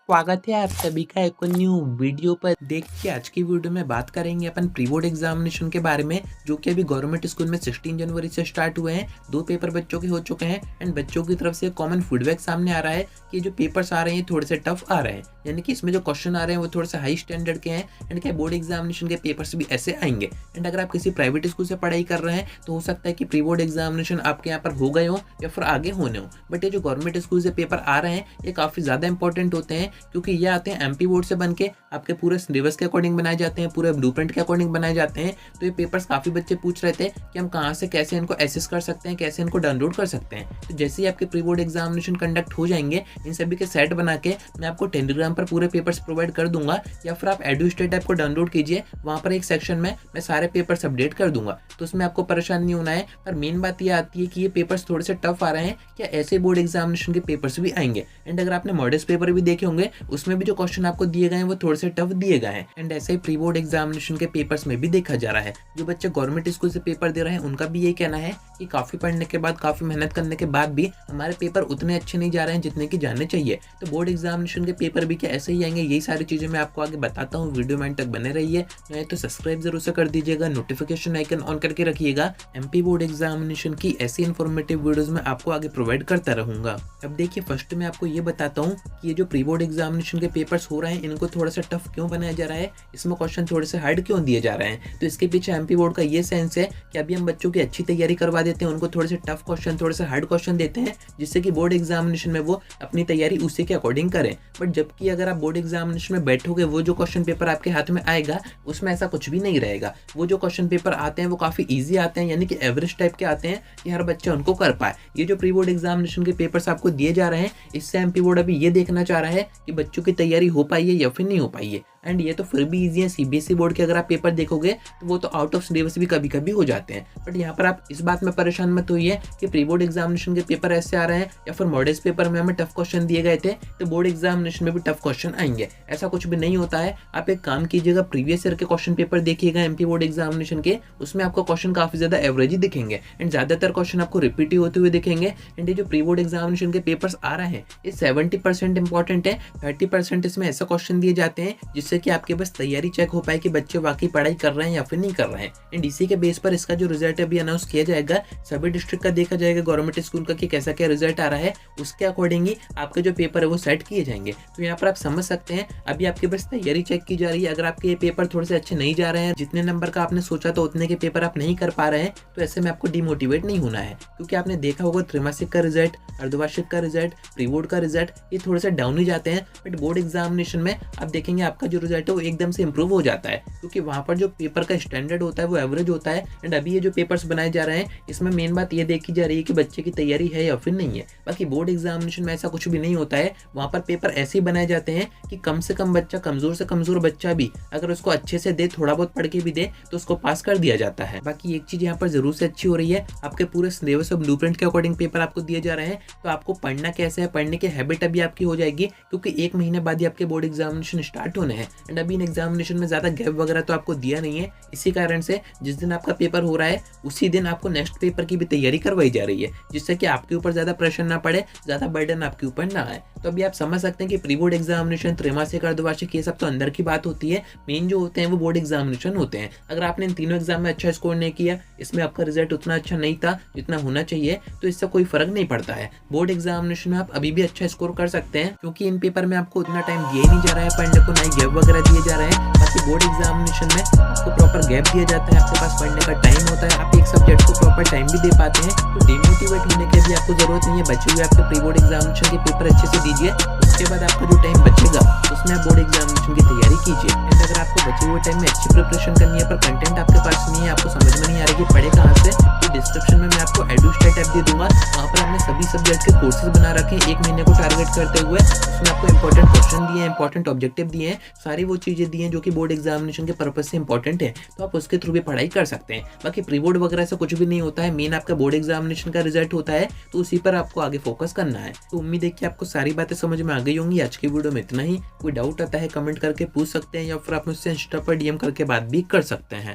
स्वागत है आप सभी का एक न्यू वीडियो पर। देखिए आज की वीडियो में बात करेंगे अपन प्री बोर्ड एग्जामिनेशन के बारे में, जो कि अभी गवर्नमेंट स्कूल में 16 जनवरी से स्टार्ट हुए हैं। 2 पेपर बच्चों के हो चुके हैं एंड बच्चों की तरफ से कॉमन फीडबैक सामने आ रहा है कि जो पेपर्स आ रहे हैं थोड़े से टफ आ रहे हैं, यानी कि इसमें जो क्वेश्चन आ रहे हैं वो थोड़े से हाई स्टैंडर्ड के हैं एंड क्या बोर्ड एग्जामिनेशन के पेपर्स भी ऐसे आएंगे। एंड अगर आप किसी प्राइवेट स्कूल से पढ़ाई कर रहे हैं तो हो सकता है कि प्री बोर्ड एग्जामिनेशन आपके यहाँ पर हो गए हो या फिर आगे होने हो, बट ये जो गवर्नमेंट स्कूल से पेपर आ रहे हैं ये काफ़ी ज़्यादा इंपॉर्टेंट होते हैं, क्योंकि ये आते हैं एमपी बोर्ड से बन के आपके पूरे सिलेबस के अकॉर्डिंग बनाए जाते हैं, पूरे ब्लूप्रिंट के अकॉर्डिंग बनाए जाते हैं। तो ये पेपर्स काफ़ी बच्चे पूछ रहे थे कि हम कहाँ से कैसे इनको एसेस कर सकते हैं, कैसे इनको डाउनलोड कर सकते हैं। तो जैसे ही आपके प्री बोर्ड एग्जामिनेशन कंडक्ट हो जाएंगे, इन सभी के सेट बना के मैं आपको टेलीग्राम पर पूरे पेपर्स प्रोवाइड कर दूंगा, या फिर आप एडुस्टेट ऐप को डाउनलोड कीजिए, वहाँ पर एक सेक्शन में मैं सारे पेपर्स अपडेट कर दूंगा, तो उसमें आपको परेशान नहीं होना है। पर मेन बात ये आती है कि ये पेपर्स थोड़े से टफ आ रहे हैं, क्या ऐसे बोर्ड एग्जामिनेशन के पेपर्स भी आएंगे। एंड अगर आपने मॉडल्स पेपर भी देखे होंगे उसमें भी जो क्वेश्चन आपको दिए गए हैं वो थोड़े से टफ दिए गए हैं। एंड ऐसे ही प्री बोर्ड एग्जामिनेशन के पेपर्स में भी देखा जा रहा है, जो बच्चे गवर्नमेंट स्कूल से पेपर दे रहे हैं उनका भी यही कहना है कि काफी पढ़ने के बाद, काफी मेहनत करने के बाद भी हमारे पेपर उतने अच्छे नहीं जा रहे हैं जितने की जाने चाहिए। तो बोर्ड एग्जामिनेशन के पेपर भी क्या ऐसे ही आएंगे, यही सारी चीजें मैं आपको आगे बताता हूँ। वीडियो में तक बने रहिए, नहीं तो सब्सक्राइब जरूर से कर दीजिएगा, नोटिफिकेशन आइकन ऑन करके रखिएगा। एमपी बोर्ड एग्जामिनेशन की ऐसी इन्फॉर्मेटिव वीडियोस में आपको आगे प्रोवाइड करता रहूंगा। अब देखिए फर्स्ट में आपको ये बताता हूँ कि ये जो प्री बोर्ड एग्जामिनेशन के पेपर्स हो रहे हैं इनको थोड़ा सा टफ क्यों बनाया जा रहा है, इसमें क्वेश्चन थोड़े से हार्ड क्यों दिए जा रहे हैं। तो इसके पीछे एमपी बोर्ड का ये सेंस है कि अभी हम बच्चों की अच्छी तैयारी करवा देते हैं, उनको थोड़े से टफ क्वेश्चन, थोड़े से हार्ड क्वेश्चन देते हैं, जिससे कि बोर्ड एग्जामिनेशन में वो अपनी तैयारी उसी के अकॉर्डिंग करें। बट जबकि अगर आप बोर्ड एग्जामिनेशन में बैठोगे, वो जो क्वेश्चन पेपर आपके हाथ में आएगा उसमें ऐसा कुछ भी नहीं रहेगा। वो जो क्वेश्चन पेपर आते हैं वो काफी ईजी आते हैं, यानी कि एवरेज टाइप के आते हैं कि हर बच्चा उनको कर पाए। ये जो प्री बोर्ड एग्जामिनेशन के पेपर्स आपको दिए जा रहे हैं, इससे एमपी बोर्ड अभी ये देखना चाह रहा है कि बच्चों की तैयारी हो पाई है या फिर नहीं हो पाई है। एंड ये तो फिर भी इजी है, सीबीएसई बोर्ड के अगर आप पेपर देखोगे तो वो तो आउट ऑफ सिलेबस भी कभी कभी हो जाते हैं। बट यहाँ पर आप इस बात में परेशान मत होइए कि प्री बोर्ड एग्जामिनेशन के पेपर ऐसे आ रहे हैं या फिर मॉडल्स पेपर में हमें टफ क्वेश्चन दिए गए थे तो बोर्ड एग्जामिनेशन में भी टफ क्वेश्चन आएंगे, ऐसा कुछ भी नहीं होता है। आप एक काम कीजिएगा, प्रीवियस ईयर के क्वेश्चन पेपर देखिएगा एमपी बोर्ड एग्जामिनेशन के, उसमें आपको क्वेश्चन काफी ज्यादा एवरेज ही दिखेंगे एंड ज्यादातर क्वेश्चन आपको रिपीट होते हुए दिखेंगे। एंड ये जो प्री बोर्ड एग्जामिनेशन के पेपर्स आ रहे हैं ये 70% इंपॉर्टेंट है, 30% इसमें ऐसा क्वेश्चन दिए जाते हैं जिससे कि आपके बस तैयारी चेक हो पाए कि बच्चे वाकई पढ़ाई कर रहे हैं या फिर नहीं कर रहे हैं। एंड इसी के बेस पर इसका जो रिजल्ट अभी अनाउंस किया जाएगा, सभी डिस्ट्रिक्ट का देखा जाएगा गवर्नमेंट स्कूल का कि कैसा क्या रिजल्ट आ रहा है, उसके अकॉर्डिंग ही आपके जो पेपर है वो सेट किए जाएंगे। तो यहाँ पर आप समझ सकते हैं अभी आपकी बस तैयारी चेक की जा रही है। अगर आपके ये पेपर थोड़े से अच्छे नहीं जा रहे हैं, जितने नंबर का आपने सोचा था उतने के पेपर आप नहीं कर पा रहे हैं, तो ऐसे में आपको डिमोटिवेट नहीं होना है, क्योंकि आपने देखा होगा त्रैमासिक का रिजल्ट, अर्धवार्षिक का रिजल्ट, प्री बोर्ड का रिजल्ट ये थोड़े से डाउन ही जाते हैं। बट बोर्ड एग्जामिनेशन में आप देखेंगे आपका जो रिजल्ट है वो एकदम से इंप्रूव हो जाता है, क्योंकि वहां पर जो पेपर का स्टैंडर्ड होता है वो एवरेज होता है। एंड अभी ये जो पेपर्स बनाए जा रहे हैं इसमें मेन बात ये देखी जा रही है कि बच्चे की तैयारी है या फिर नहीं है। बाकी बोर्ड एग्जामिनेशन में ऐसा कुछ भी नहीं होता है, वहां पर पेपर ऐसे ही बनाए जाते हैं कि कम से कम बच्चा, कमजोर से कमजोर बच्चा भी अगर उसको अच्छे से दे, थोड़ा बहुत पढ़ के भी दे तो उसको पास कर दिया जाता है। बाकी एक चीज यहाँ पर जरूर से अच्छी हो रही है, आपके पूरे सिलेबस और ब्लूप्रिंट के अकॉर्डिंग पेपर आपको दिए जा रहे हैं, तो आपको पढ़ना कैसे है, पढ़ने की हैबिट अभी आपकी हो जाएगी, क्योंकि 1 महीने बाद ही आपके बोर्ड एग्जामिनेशन स्टार्ट होने हैं। एंड अभी इन एग्जामिनेशन में ज्यादा गैप वगैरह तो आपको दिया नहीं है, इसी कारण से जिस दिन आपका पेपर हो रहा है उसी दिन आपको नेक्स्ट पेपर की भी तैयारी करवाई जा रही है, जिससे कि आपके ऊपर ज्यादा प्रेशर ना पड़े, ज्यादा बर्डन आपके ऊपर ना आए। तो अभी आप समझ सकते हैं कि प्री बोर्ड एग्जामिनेशन, त्रैमासिक, अर्धवार्षिक ये सब तो अंदर की बात होती है, मेन जो होते हैं वो बोर्ड एग्जामिनेशन होते हैं। अगर आपने इन तीनों एग्जाम में अच्छा स्कोर नहीं किया, इसमें आपका रिजल्ट उतना अच्छा नहीं था जितना होना चाहिए, तो इससे कोई फर्क नहीं पड़ता है। बोर्ड एग्जामिनेशन में आप अभी भी अच्छा स्कोर कर सकते हैं, क्योंकि इन पेपर में आपको उतना टाइम दिया ही नहीं जा रहा है पढ़ने को, ना ही गैप वगैरह दिए जा रहे हैं। बाकी बोर्ड एग्जामिनेशन में आपको प्रॉपर गैप दिया जाता है, आपके पास पढ़ने का टाइम होता है, आप एक सब्जेक्ट को प्रॉपर टाइम भी दे पाते हैं। तो डिमोटिवेट होने की भी आपको जरूरत नहीं है, बचे हुए आपके प्री बोर्ड एग्जामिनेशन के पेपर अच्छे से दीजिए, उसके बाद आपका जो टाइम बचेगा उसमें आप बोर्ड एग्जामिनेशन की तैयारी कीजिए। एंड अगर आपको बचे हुए टाइम में अच्छी प्रिपरेशन करनी है पर कंटेंट आपके पास नहीं है, आपको समझ में नहीं आ रहा कि पढ़े कहाँ से, तो डिस्क्रिप्शन में मैं आपको एडुस्टेट ऐप दे दूंगा, वहाँ पर हमने सभी सब्जेक्ट के कोर्सेज बना रखे हैं 1 महीने को टारगेट करते हुए। उसमें आपको इंपॉर्टेंट क्वेश्चन दिए हैं, इंपॉर्टेंट ऑब्जेक्टिव दिए हैं, सारी वो चीजें दी हैं जो कि बोर्ड एग्जामिनेशन के पर्पज से इंपॉर्टेंट है, तो आप उसके थ्रू भी पढ़ाई कर सकते हैं। बाकी प्री बोर्ड वगैरह से कुछ भी नहीं होता है, मेन आपका बोर्ड एग्जामिनेशन का रिजल्ट होता है, तो उसी पर आपको आगे फोकस करना है। तो उम्मीद है कि आपको सारी बातें समझ में आ गई होंगी। आज की वीडियो में इतना ही, कोई डाउट आता है कमेंट करके पूछ सकते हैं, या फिर आप मुझसे इंस्टा पर डीएम करके बात भी कर सकते हैं।